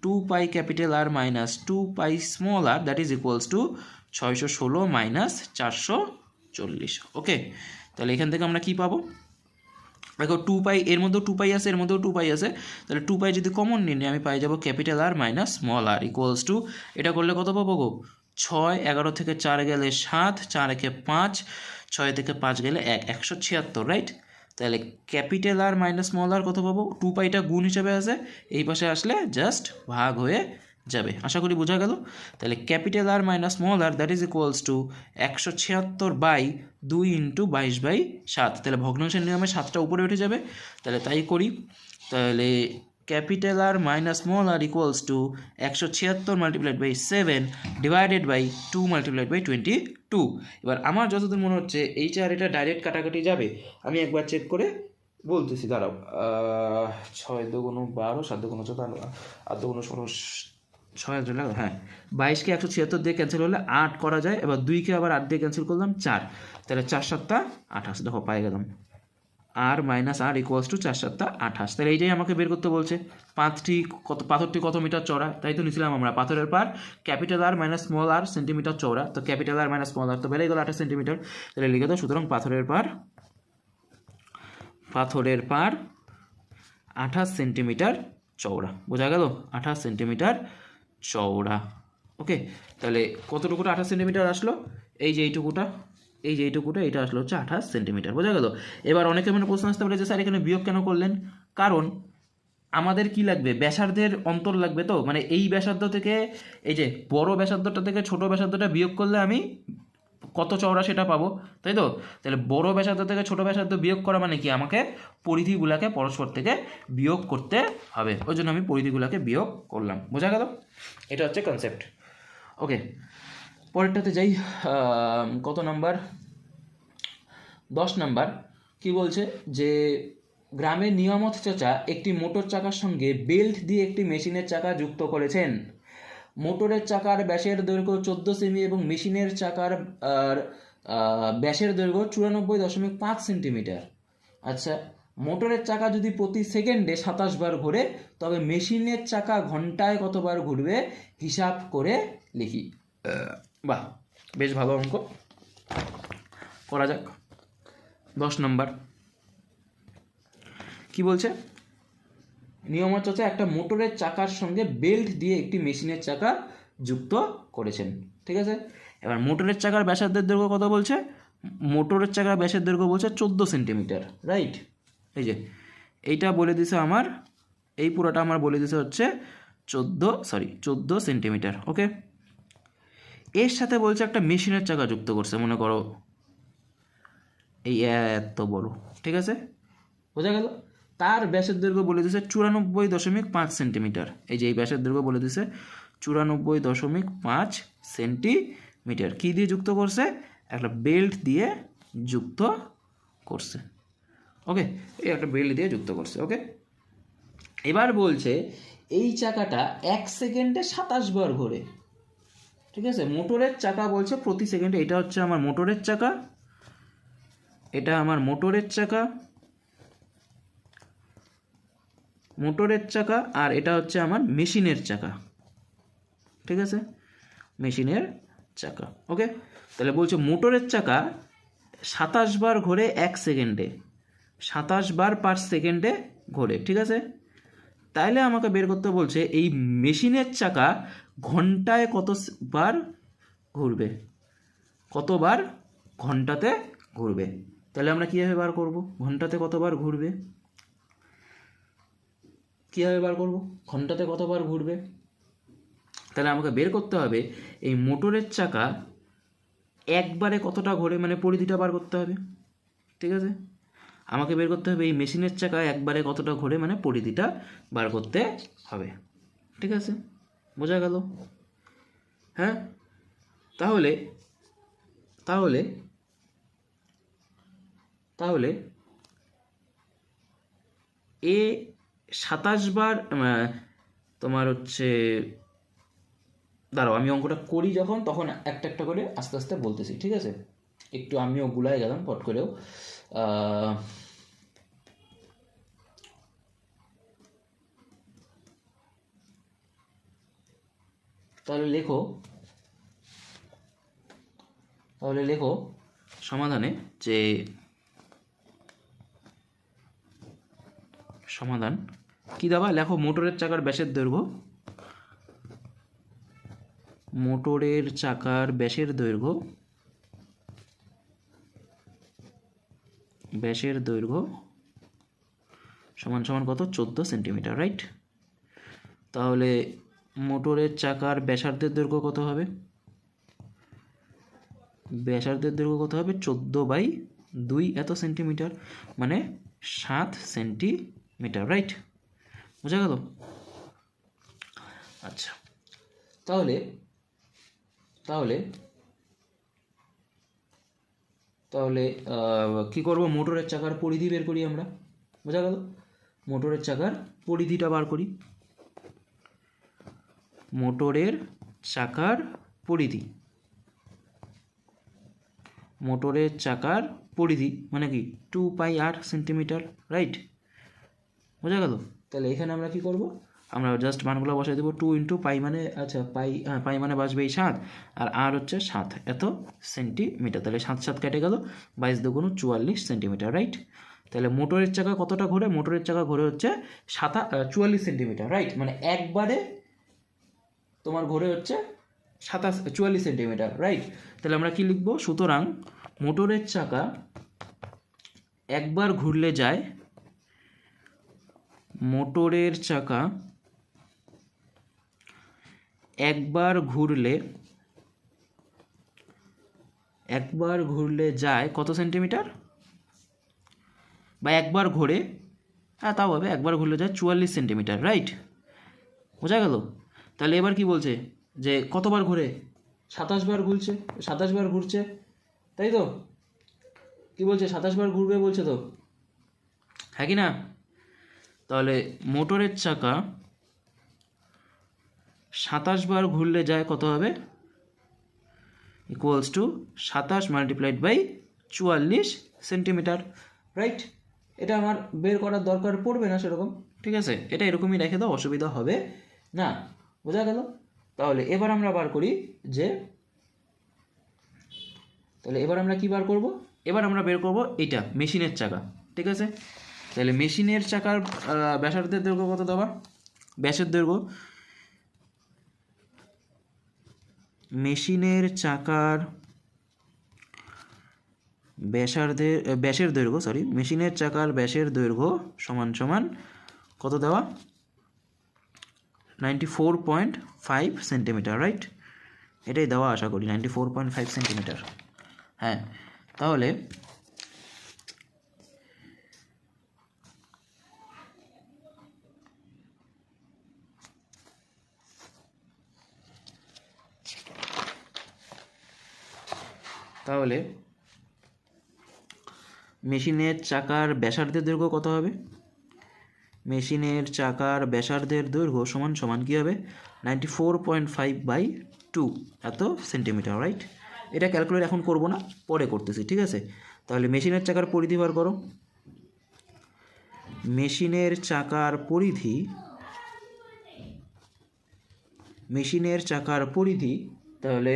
2 pi capital R minus 2 pi small R, that is equals to 616 minus 440। Okay, তাহলে এখান থেকে আমরা কি পাবো, দেখো 2 পাই, এর মধ্যেও 2 পাই আছে, এর মধ্যেও 2 পাই আছে, তাহলে 2 পাই যদি কমন নিয়ে নিই আমি পাই যাবো capital R minus small R equals to, এটা করলে কত পাবো গো, 6, 11 থেকে 4 গেলে 7, 4 একে 5, 6 থেকে 5 গেলে 176, রাইট। তাহলে ক্যাপিটাল আর মাইনাস স্মল আর কত পাবো, 2 পাইটা গুণ হিসেবে আছে, এই পাশে আসলে জাস্ট ভাগ হয়ে যাবে, আশা করি বোঝা গেল। তাহলে capital R minus small R that is equals to 176/2 into 22/7, তাহলে ভগ্নাংশের নিয়মে 7টা উপরে উঠে যাবে, তাহলে তাই করি। তাহলে capital R minus small R equals to 176 multiplied by 7 divided by 2 multiplied by 22। এবার আমার যতদূর মনে হচ্ছে এই চার এটা ডাইরেক্ট কাটাকাটি যাবে, আমি একবার চেক করে বলতেছি, দাঁড়াও। 6 দুগুণ 12, 7 দুগুণ 14, 8 দুগুণ 16, 6 লাগলো, হ্যাঁ। 22কে 176 দিয়ে ক্যান্সেল হলে 8 করা যায়, এবার 2কে আবার 8 দিয়ে ক্যান্সেল করলাম 4, তাহলে 4 7 28, দেখো পাই গেলাম আর মাইনাস আর ইকুয়ালস টু 4 7 28। তাহলে এইটাই আমাকে বের করতে বলছে, পাথরটি কত মিটার চওড়া, তাই তো নিয়েছিলাম আমরা, পাথরের পার ক্যাপিটাল আর মাইনাস স্মল আর সেন্টিমিটার চওড়া, তো ক্যাপিটাল আর মাইনাস স্মল আর তো বেড়ে গেল 28 সেন্টিমিটার, তাহলে লিখে দাও, সুতরাং পাথরের পার 28 সেন্টিমিটার চওড়া, বোঝা গেল, 28 সেন্টিমিটার চওড়া। ওকে, তাহলে কতটুকুটা 28 সেন্টিমিটার আসলো, এই যে এইটুকুটা, এটা আসলো হচ্ছে 28 সেন্টিমিটার, বোঝা গেল। এবার অনেকের মনে প্রশ্ন আসতে পারে যে স্যার এখানে বিয়োগ কেন করলেন, কারণ আমাদের কি লাগবে, ব্যাসার্ধের অন্তর লাগবে, তো মানে এই ব্যাসার্ধ থেকে এই যে বড় ব্যাসার্ধটা থেকে ছোট ব্যাসার্ধটা বিয়োগ করলে আমি কত চওড়া সেটা পাবো, তাই তো। তাহলে বড় ব্যাসার্ধ থেকে ছোট ব্যাসার্ধ বিয়োগ করা মানে কি, আমাকে পরিধিগুলাকে পরস্পর থেকে বিয়োগ করতে হবে, ওই জন্য আমি পরিধিগুলাকে বিয়োগ করলাম, বোঝা গেল, এটা হচ্ছে কনসেপ্ট। ওকে, পরেরটাতে যাই, কত নাম্বার, 10 নাম্বার। কি বলছে যে গ্রামের নিয়ামত চাচা একটি মোটর চাকার সঙ্গে বেল্ট দিয়ে একটি মেশিনের চাকা যুক্ত করেছেন। মোটরের চাকার ব্যাসের দৈর্ঘ্য 14 সেমি এবং মেশিনের চাকার ব্যাসের দৈর্ঘ্য 94.5 সেন্টিমিটার। আচ্ছা, মোটরের চাকা যদি প্রতি সেকেন্ডে 27 বার ঘোরে, তবে মেশিনের চাকা ঘন্টায় কতবার ঘুরবে হিসাব করে লিখি। বাহ, বেশ ভালো অঙ্ক, করা যাক। 10 নম্বর কি বলছে, নিয়মত চাচা একটা মোটরের চাকার সঙ্গে বেল্ট দিয়ে একটি মেশিনের চাকা যুক্ত করেছেন, ঠিক আছে। এবার মোটরের চাকার ব্যাসার্ধের দৈর্ঘ্য কত বলছে, মোটরের চাকার ব্যাসের দৈর্ঘ্য বলছে 14 সেন্টিমিটার, রাইট। এই যে এইটা বলে দিছে আমার, এই পুরোটা আমার বলে দিছে হচ্ছে 14 সেন্টিমিটার। ওকে, এর সাথে বলছে একটা মেশিনের চাকা যুক্ত করছে, মনে করো এই এত বড়, ঠিক আছে, বোঝা গেল। তার ব্যাসের দৈর্ঘ্য বলে দিছে 94.5 সেন্টিমিটার, এই যে এই ব্যাসের দৈর্ঘ্য বলে দিছে 94.5 সেন্টিমিটার। কী দিয়ে যুক্ত করছে, একটা বেল্ট দিয়ে যুক্ত করছে। ওকে, এই একটা বেল্ট দিয়ে যুক্ত করছে। ওকে, এবার বলছে এই চাকাটা 1 সেকেন্ডে 27 বার ঘোরে, ঠিক আছে। মোটরের চাকা বলছে প্রতি সেকেন্ডে, এটা হচ্ছে আমার মোটরের চাকা, এটা আমার মোটরের চাকা, আর এটা হচ্ছে আমার মেশিনের চাকা, ঠিক আছে, মেশিনের চাকা। ওকে, তাহলে বলছে মোটরের চাকা 27 বার ঘোরে 1 সেকেন্ডে, 27 বার পার সেকেন্ডে ঘোরে, ঠিক আছে। তাইলে আমাকে বের করতে বলছে এই মেশিনের চাকা ঘন্টায় কতবার ঘুরবে, কতবার ঘন্টাতে ঘুরবে। তাহলে আমরা কীভাবে বার করব, ঘন্টাতে কতবার ঘুরবে, কীভাবে বার করব, ঘন্টাতে কতবার ঘুরবে। তাহলে আমাকে বের করতে হবে এই মোটরের চাকা একবারে কতটা ঘোরে, মানে পরিধিটা বার করতে হবে, ঠিক আছে। আমাকে বের করতে হবে এই মেশিনের চাকা একবারে কতটা ঘোরে, মানে পরিধিটা বার করতে হবে, ঠিক আছে, বোঝা গেল। হ্যাঁ, তাহলে তাহলে তাহলে এ 27 বার তোমার হচ্ছে দাঁড়াও আমি অঙ্কটা করি যখন, তখন একটা একটা করে আস্তে আস্তে বলতেছি, ঠিক আছে? একটু আমিও গুলাই গেলাম পট করেও। তাহলে লেখো সমাধানে যে সমাধান কি দেওয়া, লেখো মোটরের চাকার ব্যাসের দৈর্ঘ্য, মোটরের চাকার ব্যাসের দৈর্ঘ্য সমান সমান কত, 14 সেন্টিমিটার, রাইট? তাহলে মোটরের চাকার ব্যাসার্ধের দৈর্ঘ্য কত হবে? ব্যাসার্ধের দৈর্ঘ্য কত হবে? 14/2 এত সেন্টিমিটার, মানে 7 সেন্টিমিটার, রাইট? বোঝা গেল? আচ্ছা, তাহলে কি করব, মোটরের চাকার পরিধি বের করি আমরা। বোঝা গেল? মোটরের চাকার পরিধিটা বার করি। মোটরের চাকার পরিধি মানে কি 2πr সেন্টিমিটার, রাইট? বোঝা গেল? তাহলে এখানে আমরা কি করব, আমরা জাস্ট মানগুলো বসাই দেবো। 2 × পাই মানে, আচ্ছা পাই মানে বাসবে এই 7, আর আর হচ্ছে 7 এত সেন্টিমিটার। তাহলে 7 7 কেটে গেল, 22 × 2 = 44 সেন্টিমিটার, রাইট? তাহলে মোটরের চাকা কতটা ঘোরে? মোটরের চাকা ঘোরে হচ্ছে 44 সেন্টিমিটার, রাইট? মানে একবারে তোমার ঘোরে হচ্ছে 44 সেন্টিমিটার, রাইট? তাহলে আমরা কি লিখবো, সুতরাং মোটরের চাকা একবার ঘুরলে যায়, একবার ঘুরলে যায় কত সেন্টিমিটার, বা একবার ঘোরে, হ্যাঁ তাও হবে, একবার ঘুরলে যায় 44 সেন্টিমিটার, রাইট? বোঝা গেল? তাহলে এবার কি বলছে, যে কতবার ঘোরে? 27 বার ঘুরছে, তাই তো? কি বলছে, 27 বার ঘুরবে বলছে তো, হ্যাঁ কি না? তাহলে মোটরের চাকা 27 বার ঘুরলে যায় কত হবে, = 27 × 44 সেন্টিমিটার, রাইট? এটা আমার বের করার দরকার পড়বে না সেরকম, ঠিক আছে? এটা এরকমই রেখে দাও, অসুবিধা হবে না। বোঝা গেল? তাহলে এবার আমরা বার করি যে, তাহলে এবার আমরা কি বার করব, এবার আমরা বের করব এটা মেশিনের চাকা, ঠিক আছে? তাহলে মেশিনের চাকার ব্যাসার্ধের দৈর্ঘ্য কত দেওয়া, ব্যাসের দৈর্ঘ্য, মেশিনের চাকার ব্যাসের দৈর্ঘ্য সমান সমান কত দেওয়া, 94.5 সেন্টিমিটার, রাইট? এটাই দেওয়া আশা করি, 94.5 সেন্টিমিটার। হ্যাঁ, তাহলে মেশিনের চাকার ব্যাসার্ধের দৈর্ঘ্য কত হবে? মেশিনের চাকার ব্যাসার্ধের দৈর্ঘ্য সমান সমান কী হবে, 94.5/2 এত সেন্টিমিটার, রাইট? এটা ক্যালকুলেট এখন করব না, পরে করতেছি, ঠিক আছে? তাহলে মেশিনের চাকার পরিধি বার করো। মেশিনের চাকার পরিধি তাহলে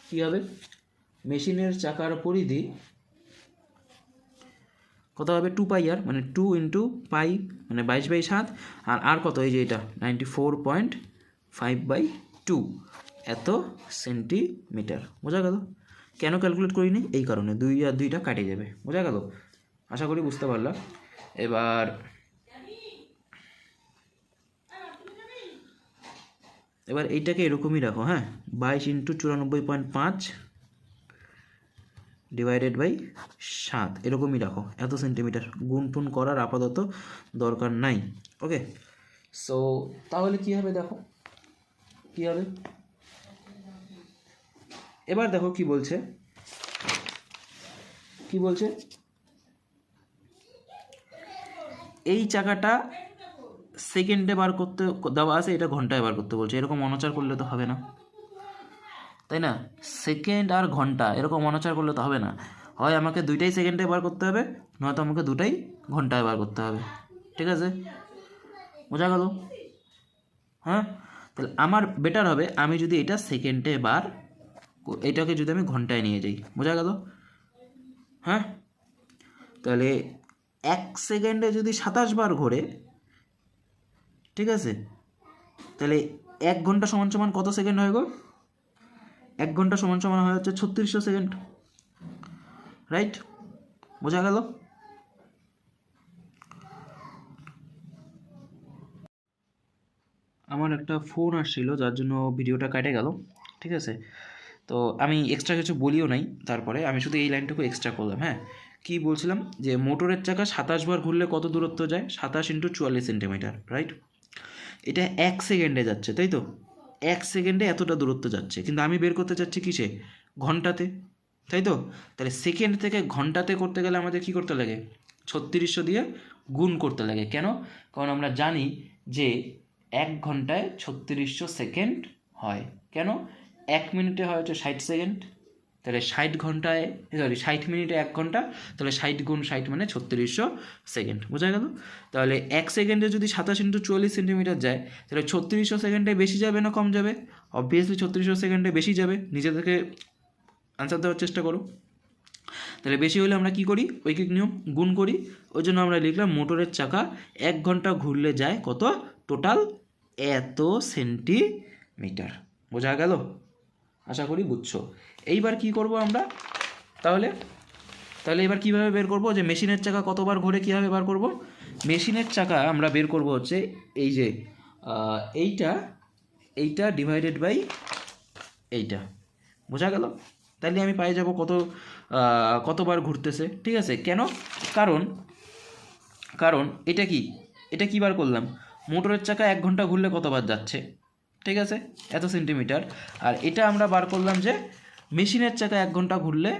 কী হবে, মেশিনের চাকার পরিধি কত হবে, 2πr মানে 2 × পাই মানে 22/7, আর কত, এই যে এটা 94.5/2 এত সেন্টিমিটার। বোঝা গেল? কেন ক্যালকুলেট করিনি, এই কারণে 2 আর 2টা কাটে যাবে। বোঝা গেল? আশা করি বুঝতে পারলাম। এবার এইটাকে এরকমই রাখো, হ্যাঁ, 22 × 94.5 /7 এরকমই রাখো, এত সেন্টিমিটার। গুণটুন করার আপাতত দরকার নাই, ওকে? সো তাহলে কি হবে, দেখো কি হবে। এবার দেখো কি বলছে, এই চাকাটা সেকেন্ডে বার করতে দেওয়া আছে, এটা ঘন্টায় বার করতে বলছে, এরকম অনাচার করলে তো হবে না, তাই না? সেকেন্ড আর ঘন্টা এরকম অনাচার করলে তো হবে না, হয় আমাকে দুইটাই সেকেন্ডে বার করতে হবে, নয়তো আমাকে দুটাই ঘন্টায় বার করতে হবে। ঠিক আছে, বোঝা গেল? হ্যাঁ, তাহলে আমার বেটার হবে আমি যদি এটা সেকেন্ডে বার, এটাকে যদি আমি ঘন্টায় নিয়ে যাই। বোঝা গেল? হ্যাঁ, তাহলে 1 সেকেন্ডে যদি 27 বার ঘোরে, ঠিক আছে, তাহলে 1 ঘন্টা সমান সমান কত সেকেন্ড হয় গো? 1 ঘন্টা সমান সমান হয় হচ্ছে 3600 সেকেন্ড, রাইট? বোঝা গেল? আমার একটা ফোন আসছিল যার জন্য ভিডিওটা কেটে গেল, ঠিক আছে? তো আমি এক্সট্রা কিছু বলিও নাই, তারপরে আমি শুধু এই লাইনটুকু এক্সট্রা করলাম। হ্যাঁ, কী বলছিলাম, যে মোটরের চাকা 27 বার ঘুরলে কত দূরত্ব যায়? 27 × 44 সেন্টিমিটার, রাইট? এটা 1 সেকেন্ডে যাচ্ছে, তাই তো? 1 সেকেন্ডে এতটা দূরত্ব যাচ্ছে, কিন্তু আমি বের করতে চাচ্ছি কিসে? ঘন্টাতে, তাই তো? তাহলে সেকেন্ড থেকে ঘন্টাতে করতে গেলে আমাদের কী করতে লাগে? 3600 দিয়ে গুণ করতে লাগে। কেন? কারণ আমরা জানি যে 1 ঘন্টায় 3600 সেকেন্ড হয়। কেন? 1 মিনিটে হয় হচ্ছে 60 সেকেন্ড, তাহলে 60 ঘন্টায়, সরি 60 মিনিটে 1 ঘন্টা, তাহলে 60 গুণ 60 মানে 3600 সেকেন্ড। বোঝা গেল? তাহলে 1 সেকেন্ডে যদি 27 × 44 সেন্টিমিটার যায়, তাহলে 3600 সেকেন্ডে বেশি যাবে না কম যাবে? অবভিয়াসলি 3600 সেকেন্ডে বেশি যাবে। নিজে থেকে আনসার দেওয়ার চেষ্টা করো। তাহলে বেশি হলে আমরা কি করি? ঐকিক নিয়ম, গুণ করি। ওই জন্য আমরা লিখলাম মোটরের চাকা 1 ঘন্টা ঘুরলে যায় কত? টোটাল এত সেন্টিমিটার। বোঝা গেল? আশা করি বুঝছো। এইবার কি করব আমরা তাহলে? এবার কীভাবে বের করব যে মেশিনের চাকা কতবার ঘোরে, কীভাবে বার করব? মেশিনের চাকা আমরা বের করব হচ্ছে এই যে এইটা ডিভাইডেড বাই এইটা। বোঝা গেল? তাহলে আমি পাই যাব কতবার ঘুরতেছে। ঠিক আছে, কেন? কারণ এটা কি বার করলাম? মোটরের চাকা 1 ঘন্টা ঘুরলে কতবার যাচ্ছে, ঠিক আছে, এত সেন্টিমিটার। আর এটা আমরা বার করলাম যে মেশিনের চাকা 1 ঘন্টা ঘুরলে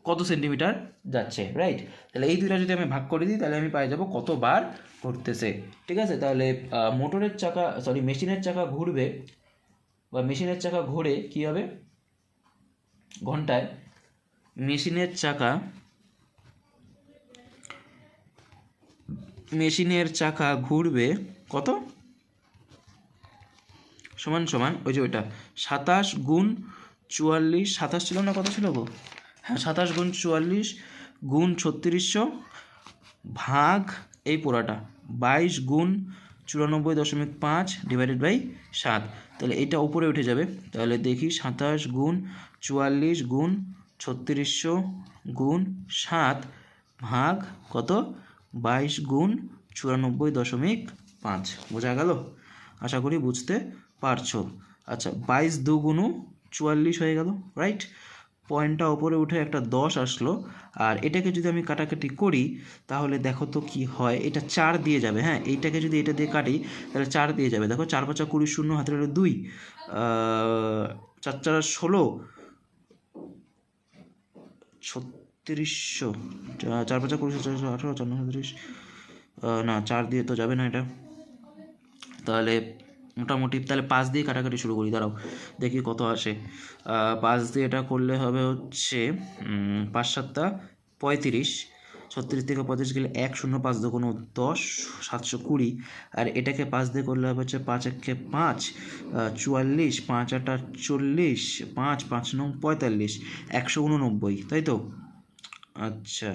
কত সেন্টিমিটার যাচ্ছে, রাইট? তাহলে এই দুইটা যদি আমি ভাগ করে দিই, তাহলে আমি পাই যাব কতবার ঘুরতেছে। ঠিক আছে, তাহলে মেশিনের চাকা ঘুরবে, বা মেশিনের চাকা ঘুরে কী হবে ঘন্টায়? মেশিনের চাকা ঘুরবে কত? সমান ওই যে ওইটা 27 গুণ 44, 27 ছিল না, কত ছিল গো? হ্যাঁ, 27 গুণ 44 গুণ 3600 ভাগ এই পোড়াটা 22 গুণ 94.5 ডিভাইডেড বাই 7। তাহলে এটা উপরে উঠে যাবে। তাহলে দেখি 27 গুণ 44 গুণ 3600 গুণ 7 ভাগ কত? 22 গুণ 94.5। বোঝা গেল? আশা করি বুঝতে পারছো। আচ্ছা, 22 দুগুণ 44 হয়ে গেল, রাইট? পয়েন্টটা ওপরে উঠে একটা 10 আসলো। আর এটাকে যদি আমি কাটাকাটি করি, তাহলে দেখো তো কি হয়। এটা 4 দিয়ে যাবে। হ্যাঁ, এইটাকে যদি এটা দিয়ে কাটি, তাহলে 4 দিয়ে যাবে। দেখো 4 5 20, শূন্য হাতে 2, 4 4 16, 3600, 4 5 20, 18, 4 9 30, না 4 দিয়ে তো যাবে না এটা। তাহলে মোটামুটি তাহলে 5 দিয়ে কাটাকাটি শুরু করি, দাঁড়াও দেখি কত আসে। 5 দিয়ে এটা করলে হবে হচ্ছে 5 7 35, 36 থেকে 35 গেলে 1 0, 5 2 10, 720। আর এটাকে 5 দিয়ে করলে হবে হচ্ছে 5 1 5, 44, 5 8 40, 5 5 9 45, 189, তাই তো? আচ্ছা,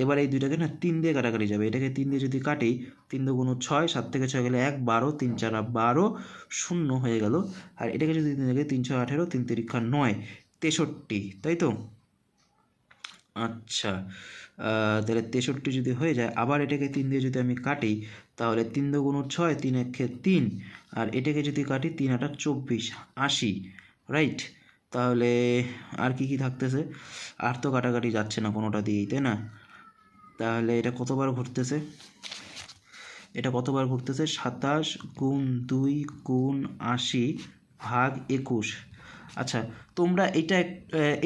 এবার এই দুইটাকে না 3 দিয়ে কাটাকাটি যাবে। এটাকে 3 দিয়ে যদি কাটি, 3 2 6, 7 থেকে 6 গেলে 1 12, 3 4 12, 0 হয়ে গেল। আর এটাকে যদি 3 থেকে 3 6 18, 3 3 9, 63, তাই তো? আচ্ছা, তাহলে 63 যদি হয়ে যায়, আবার এটাকে 3 দিয়ে যদি আমি কাটি, তাহলে 3 2 6, 3 1 3, আর এটাকে যদি কাটি 3 8 24, 80, রাইট? তাহলে আর কি থাকতেছে? আর তো কাটাকাটি যাচ্ছে না কোনোটা দিয়েই, তাই না? তাহলে এটা কতবার ঘুরতেছে? 27 গুণ 2 গুণ 80 ভাগ 21। আচ্ছা, তোমরা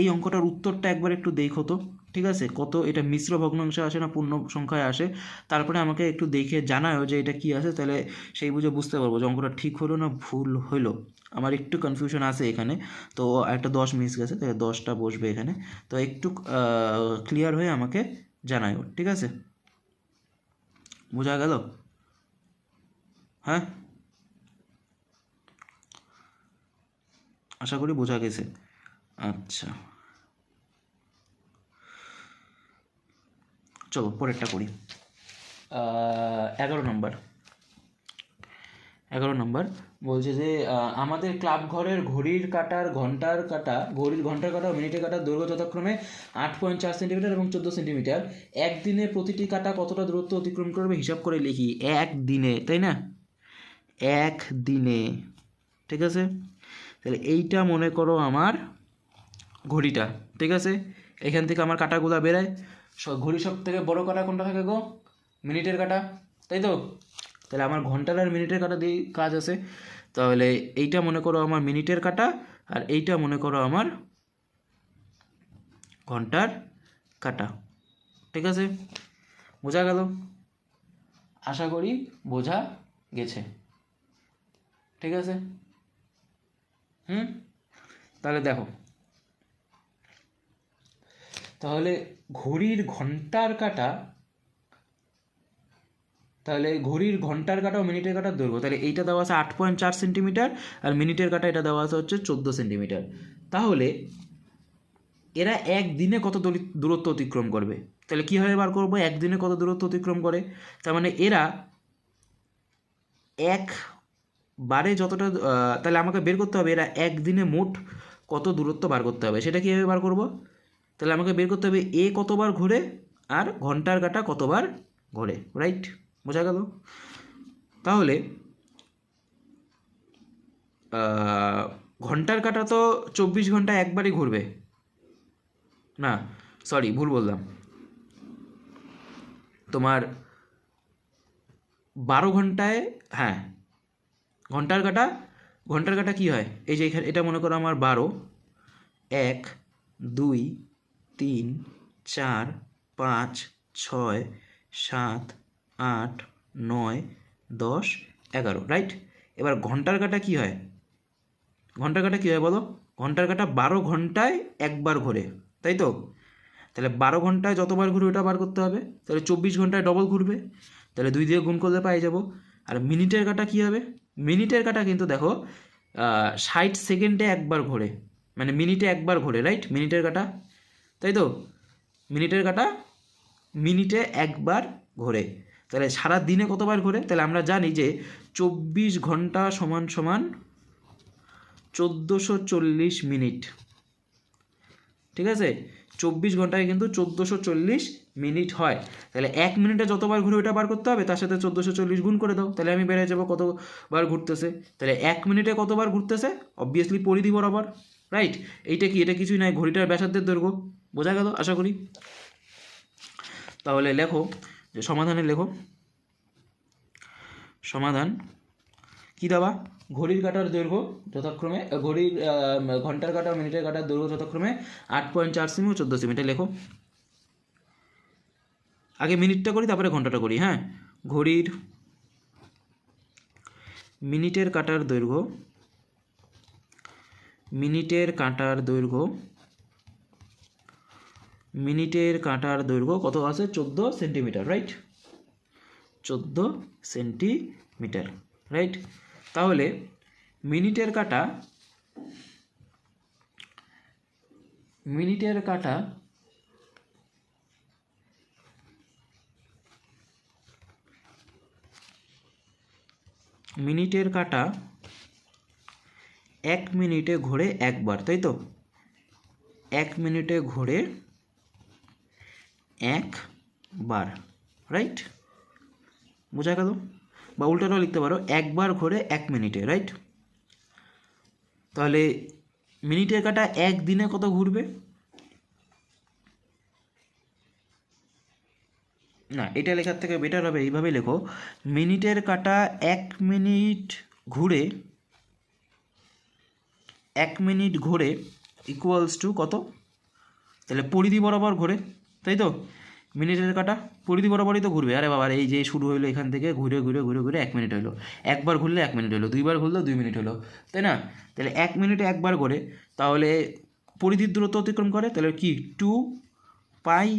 এই অঙ্কটার উত্তরটা একবার একটু দেখো তো, ঠিক আছে, কত এটা মিশ্র ভগ্নাংশে আসে না পূর্ণ সংখ্যায় আসে, তারপরে আমাকে একটু দেখে জানাও যে এটা কি আছে, তাহলে সেই বুঝে বুঝতে পারবো যে অঙ্কটা ঠিক হলো না ভুল হলো। আমার একটু কনফিউশন আছে এখানে, তো একটা 10 মিস গেছে, তাহলে 10টা বসবে এখানে। তো একটু ক্লিয়ার হয়ে আমাকে জানাও, ঠিক আছে? বোঝা গেল? হ্যাঁ, আশা করি বোঝা গেছে। আচ্ছা, চলো পরেরটা করি। 11 নম্বর বলছে যে আমাদের ক্লাব ঘরের ঘড়ির কাঁটার ঘন্টার কাঁটা ও মিনিটের কাঁটার দৈর্ঘ্য যথাক্রমে 8.4 সেন্টিমিটার এবং 14 সেন্টিমিটার। একদিনে প্রতিটি কাঁটা কতটা দূরত্ব অতিক্রম করবে হিসাব করে লিখি। একদিনে, তাই না? একদিনে, ঠিক আছে? তাহলে এইটা মনে করো আমার ঘড়িটা, ঠিক আছে? এখান থেকে আমার কাঁটাগুলা বেরায়, ঘড়ির সব থেকে বড় কাঁটা কোনটা থাকে গো? মিনিটের কাঁটা, তাই তো? তাহলে আমার ঘন্টার আর মিনিটের কাঁটা দিয়ে কাজ আছে, তাহলে এইটা মনে করো আমার মিনিটের কাঁটা, আর এইটা মনে করো আমার ঘন্টার কাঁটা, ঠিক আছে? বোঝা গেল? আশা করি বোঝা গেছে, ঠিক আছে? তাহলে দেখো, তাহলে ঘড়ির ঘন্টার কাঁটা, তাহলে ঘড়ির ঘন্টার কাঁটা ও মিনিটের কাঁটার দৈর্ঘ্য, তাহলে এইটা দেওয়া আছে 8.4 সেন্টিমিটার, আর মিনিটের কাঁটা এটা দেওয়া আছে হচ্ছে 14 সেন্টিমিটার। তাহলে এরা একদিনে কত দূরত্ব অতিক্রম করবে? তাহলে কীভাবে বার করবো একদিনে কত দূরত্ব অতিক্রম করে? তার মানে এরা একবারে যতটা, তাহলে আমাকে বের করতে হবে এরা একদিনে মোট কত দূরত্ব বার করতে হবে। সেটা কীভাবে বার করব? তাহলে আমাকে বের করতে হবে এ কতবার ঘোরে আর ঘন্টার কাঁটা কতবার ঘোরে, রাইট? বোঝা গেল? তাহলে ঘন্টার কাঁটা তো 24 ঘন্টা একবারই ঘুরবে না, সরি ভুল বললাম, তোমার 12 ঘন্টায়, হ্যাঁ ঘন্টার কাঁটা কী হয়, এই যে এখানে এটা মনে করো আমার 12, 1 2 3 4 5 6 7 8 9 10 11, রাইট? এবার ঘন্টার কাঁটা কী হয়, বলো? ঘন্টার কাঁটা 12 ঘন্টায় একবার ঘোরে, তাই তো? তাহলে 12 ঘন্টায় যতবার ঘুরে ওটা বার করতে হবে, তাহলে 24 ঘন্টায় ডবল ঘুরবে, তাহলে 2 দিয়ে গুণ করলে পাই যাব। আর মিনিটের কাঁটা কী হবে? মিনিটের কাঁটা কিন্তু দেখো 60 সেকেন্ডে একবার ঘোরে, মানে মিনিটে একবার ঘোরে, রাইট? মিনিটের কাঁটা, তাই তো? মিনিটের কাঁটা মিনিটে একবার ঘোরে, তাহলে সারা দিনে কতবার ঘোরে? তাহলে আমরা জানি যে 24 ঘন্টা সমান সমান 1440 মিনিট, ঠিক আছে? 24 ঘন্টায় কিন্তু 1440 মিনিট হয়। তাহলে 1 মিনিটে যতবার ঘুরে ওটা বার করতে হবে, তার সাথে 1440 গুণ করে দাও, তাহলে আমি বেড়ে যাবো কতবার ঘুরতেছে। তাহলে 1 মিনিটে কতবার ঘুরতেছে? অবভিয়াসলি পরিধি বরাবর, রাইট? এইটা কি? এটা কিছুই নয়, ঘড়িটার ব্যাসার্ধের দৈর্ঘ্য। বোঝা গেল আশা করি? তাহলে লেখো, যে সমাধানে লেখো, সমাধান কী দেওয়া? ঘড়ির কাঁটার দৈর্ঘ্য যথাক্রমে, ঘন্টার কাঁটা ও মিনিটের কাঁটার দৈর্ঘ্য যথাক্রমে 8.4 সেমি ও 14 সেমি। এটা লেখো, আগে মিনিটটা করি তারপরে ঘন্টাটা করি। হ্যাঁ, ঘড়ির মিনিটের কাঁটার দৈর্ঘ্য, মিনিটের কাঁটার দৈর্ঘ্য কত আছে? 14 সেন্টিমিটার, রাইট? 14 centimetre, right? তাহলে মিনিটের কাঁটা মিনিটের কাঁটা 1 মিনিটে ঘোরে একবার, তাই তো? 1 মিনিটে ঘোরে একবার, রাইট? বোঝা গেল? বা উল্টাটাও লিখতে পারো, একবার ঘোরে 1 মিনিটে, রাইট? তাহলে মিনিটের কাঁটা একদিনে কত ঘুরবে? না, এটা লেখার থেকে বেটার হবে এইভাবে লেখো, মিনিটের কাঁটা 1 মিনিট ঘুরে ইকুয়ালস টু কত? তাহলে পরিধি বরাবর ঘোরে, তাই তো? মিনিটের কাঁটা পরিধি বরাবরই তো ঘুরবে। আরে বাবা, এই যে শুরু হইলো এখান থেকে, ঘুরে ঘুরে ঘুরে ঘুরে 1 মিনিট হলো। একবার ঘুরলে 1 মিনিট হলো, দুইবার ঘুরলেও 2 মিনিট হলো, তাই না? তাহলে 1 মিনিটে একবার করে, তাহলে পরিধির দূরত্ব অতিক্রম করে, তাহলে কি 2 পাই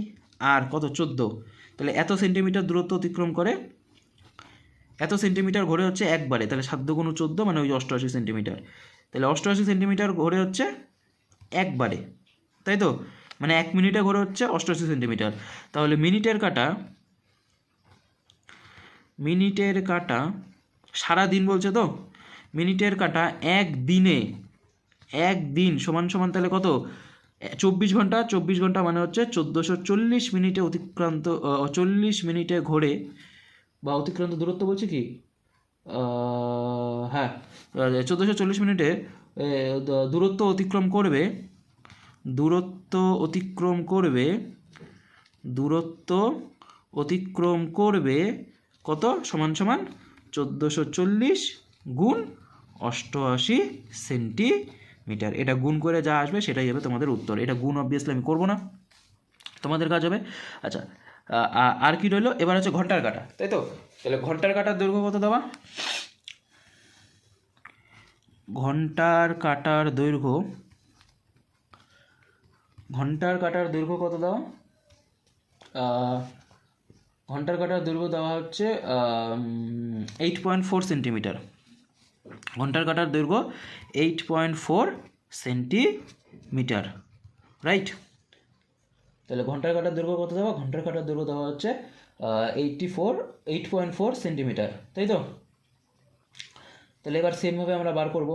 আর কত 14, তাহলে এত সেন্টিমিটার দূরত্ব অতিক্রম করে, এত সেন্টিমিটার ঘোরে হচ্ছে একবারে, তাহলে 7 গুণ 14 মানে ওই 88 সেন্টিমিটার। তাহলে 88 সেন্টিমিটার ঘোরে হচ্ছে একবারে, তাই তো? মানে 1 মিনিটে ঘোরে হচ্ছে 88 সেন্টিমিটার। তাহলে মিনিটের কাঁটা সারা দিন বলছে তো, মিনিটের কাঁটা একদিন সমান সমান তাহলে কত? 24 ঘন্টা। 24 ঘন্টা মানে হচ্ছে 1440 মিনিটে অতিক্রান্ত, 40 মিনিটে ঘোরে বা অতিক্রান্ত দূরত্ব বলছে কি, হ্যাঁ, 1440 মিনিটে দূরত্ব অতিক্রম করবে, দূরত্ব অতিক্রম করবে কত? সমান সমান 1440 গুণ 88 সেন্টিমিটার। এটা গুণ করে যা আসবে সেটাই হবে তোমাদের উত্তর। এটা গুণ অবভিয়াসলি আমি করবো না, তোমাদের কাজ হবে। আচ্ছা, আর কি রইলো? এবার হচ্ছে ঘন্টার কাঁটা, তাই তো? তাহলে ঘন্টার কাঁটার দৈর্ঘ্য কত দেওয়া? ঘন্টার কাঁটার দৈর্ঘ্য কত দেওয়া? ঘন্টার কাঁটার দৈর্ঘ্য দেওয়া হচ্ছে 8.4 সেন্টিমিটার। ঘন্টার কাঁটার দৈর্ঘ্য 8.4 সেন্টিমিটার, রাইট? তাহলে ঘন্টার কাঁটার দৈর্ঘ্য কত দেওয়া? ঘন্টার কাঁটার দৈর্ঘ্য দেওয়া হচ্ছে 8.4 সেন্টিমিটার, তাই তো? তাহলে এবার সেমভাবে আমরা বার করব।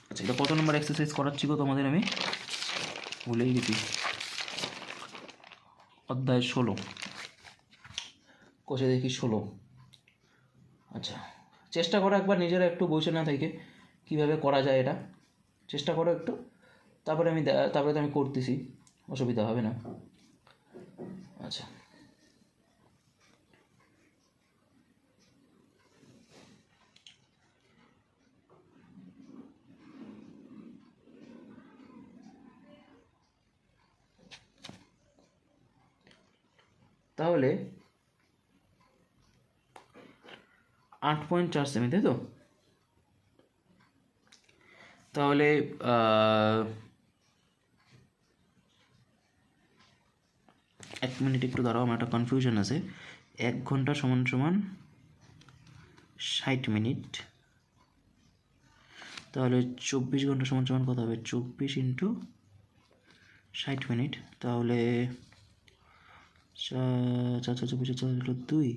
আচ্ছা, এটা কত নম্বর এক্সারসাইজ করাচ্ছি গো তোমাদের? আমি ভুলেই গেছি। অধ্যায় 16, কোষে দেখি 16। আচ্ছা, চেষ্টা করো একবার নিজেরা একটু বসে না থেকে কীভাবে করা যায় এটা, চেষ্টা করো একটু, তারপরে তো আমি করতেছি, অসুবিধা হবে না। আচ্ছা, তাহলে 8.4 সেমি, তাই তো? তাহলে 1 মিনিট একটু দাঁড়াও, আমার একটা কনফিউশন আছে। 1 ঘন্টা সমান সমান 60 মিনিট, তাহলে 24 ঘন্টা সমান সমান কত হবে? 24 ইন্টু 60 মিনিট, তাহলে 4 4 24 2,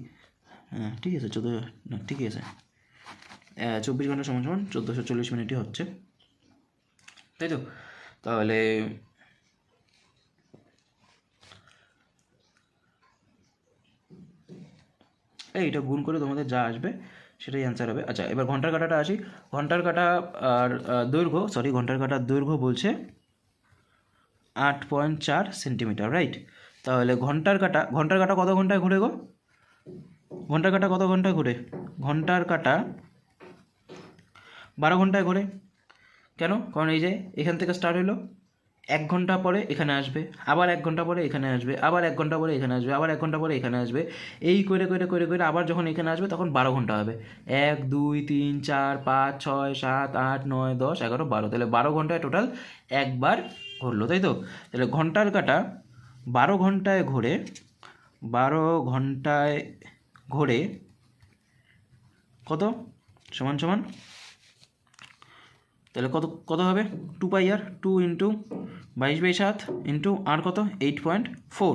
হ্যাঁ ঠিক আছে, 14, না ঠিকই আছে, 24 ঘন্টা সমান সমান 1440 মিনিটই হচ্ছে, তাই তো? তাহলে এইটা গুণ করে তোমাদের যা আসবে সেটাই অ্যান্সার হবে। আচ্ছা, এবার ঘন্টার কাঁটাটা আসি। ঘন্টার কাঁটা আর ঘন্টার কাঁটার দৈর্ঘ্য বলছে 8.4 সেন্টিমিটার, রাইট? তাহলে ঘন্টার কাঁটা কত ঘন্টায় ঘুরে গো? ঘন্টার কাঁটা কত ঘন্টায় ঘুরে? ঘন্টার কাঁটা 12 ঘন্টায় ঘোরে। কেন? কারণ এই যে এখান থেকে স্টার্ট হলো, 1 ঘন্টা পরে এখানে আসবে, আবার 1 ঘন্টা পরে এখানে আসবে, আবার 1 ঘন্টা পরে এখানে আসবে, আবার 1 ঘন্টা পরে এখানে আসবে, এই করে করে করে করে আবার যখন এখানে আসবে তখন 12 ঘন্টা হবে। 1 2 3 4 5 6 7 8 9 10 11 12, তাহলে 12 ঘন্টায় টোটাল একবার ঘুরলো, তাই তো? তাহলে ঘন্টার কাঁটা 12 ঘন্টায় ঘোরে, 12 ঘন্টায় ঘোরে কত? সমান সমান, তাহলে কত কত হবে? 2 পাই আর 2 ইন্টু 22/7 ইন্টু আর কত 8.4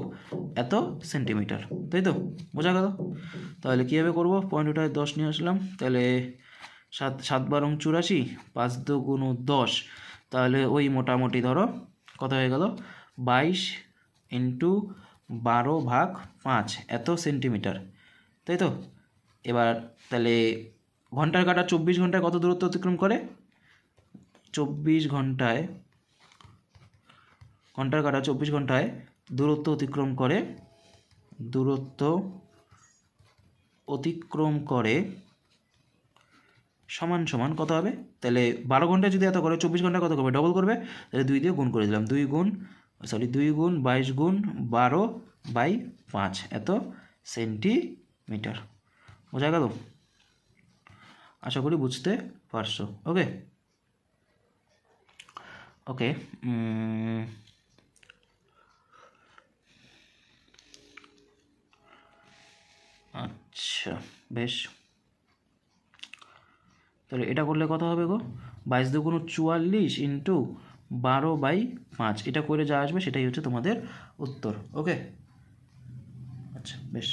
এত সেন্টিমিটার, তাই তো? বোঝা গেল? তাহলে কীভাবে করবো? পয়েন্ট ওটায় 10 নিয়ে আসলাম, তাহলে 7 7 12 84, 5 2 গুণ 10, তাহলে ওই মোটামুটি ধরো কত হয়ে গেল? 22 ইন্টু 12/5 এত সেন্টিমিটার, তাই তো? এবার তাহলে ঘন্টার কাঁটা 24 ঘন্টায় কত দূরত্ব অতিক্রম করে? 24 ঘন্টায় ঘন্টার কাঁটা 24 ঘন্টায় দূরত্ব অতিক্রম করে সমান সমান কত হবে, তাহলে 12 ঘন্টায় যদি এত করে 24 ঘন্টা কত করবে, ডবল করবে, তাহলে 2 দিয়ে গুণ করে দিলাম, 2 গুণ 22 গুণ 12/5 এত সেন্টিমিটার। বোঝা গেল? আশা করি বুঝতে পারছো। ওকে ওকে আচ্ছা বেশ, তাহলে এটা করলে কত হবে গো, 22 দুগুণ 44 ইন্টু 12/5, এটা করে যা আসবে সেটাই হচ্ছে তোমাদের উত্তর। ওকে আচ্ছা বেশ।